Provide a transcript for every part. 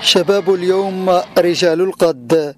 شباب اليوم رجال الغد،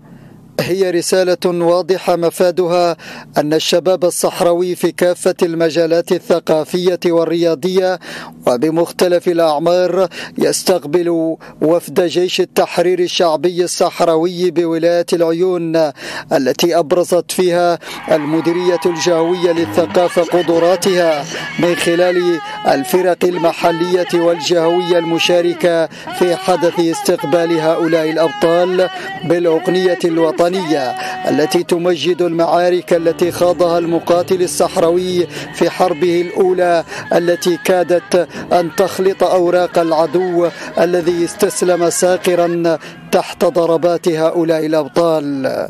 هي رسالة واضحة مفادها أن الشباب الصحراوي في كافة المجالات الثقافية والرياضية وبمختلف الأعمار يستقبل وفد جيش التحرير الشعبي الصحراوي بولاية العيون، التي أبرزت فيها المديرية الجهوية للثقافة قدراتها من خلال الفرق المحلية والجهوية المشاركة في حدث استقبال هؤلاء الأبطال بالأغنية الوطنية التي تمجد المعارك التي خاضها المقاتل الصحراوي في حربه الأولى، التي كادت أن تخلط أوراق العدو الذي استسلم ساقرا تحت ضربات هؤلاء الأبطال.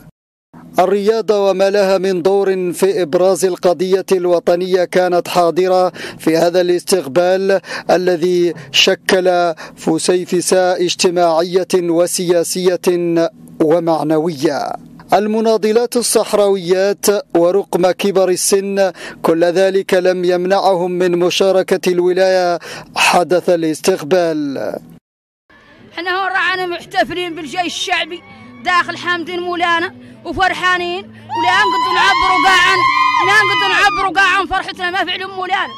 الرياضة وما لها من دور في إبراز القضية الوطنية كانت حاضرة في هذا الاستقبال الذي شكل فسيفساء اجتماعية وسياسية ومعنوية. المناضلات الصحراويات ورغم كبر السن كل ذلك لم يمنعهم من مشاركة الولاية حدث الاستقبال. احنا هون رانا محتفلين بالجيش الشعبي داخل حامدين مولانا وفرحانين، ولا نقدر نعبروا عن فرحتنا ما فعل مولانا،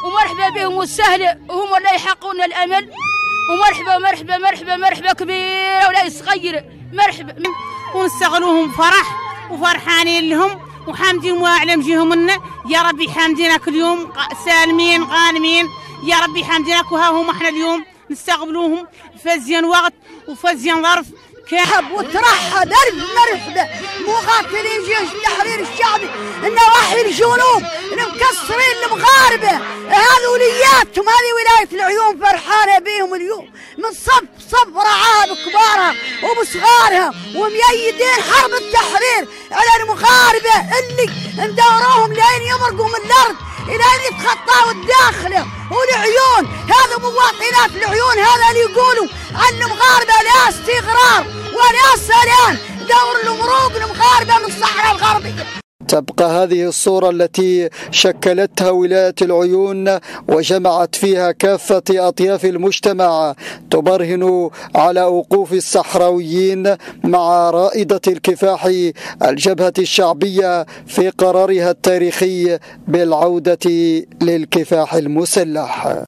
ومرحبا بهم والسهله، وهم اللي يحققون الامل، ومرحبا مرحبا مرحبا مرحبا كبيره ولا صغيره مرحبا، ونستغلوهم فرح وفرحانين لهم وحامدين واعلم جيهم لنا. يا ربي حامدينك اليوم سالمين غانمين، يا ربي حامدينك، وها هم احنا اليوم نستقبلوهم فزين وقت وفزين ظرف كهب وترحب مرحبا مقاتلين جيش التحرير الشعبي النواحي الجنوب المكسرين المغاربه، هذه ولياتهم، هذه ولايه العيون فرحانه بهم اليوم من صف رعاها بكبارها وبصغارها وميدين حرب التحرير على المغاربه اللي ندوروهم لين يمرقوا من الارض الين يتخطاوا الداخله والعيون. هذا مواطنات العيون، هذا اللي يقولوا عن المغاربه لا استقرار ولا سلام، دور المروق المغاربه من الصحراء الغربيه. تبقى هذه الصورة التي شكلتها ولاية العيون وجمعت فيها كافة أطياف المجتمع تبرهن على وقوف الصحراويين مع رائدة الكفاح الجبهة الشعبية في قرارها التاريخي بالعودة للكفاح المسلح.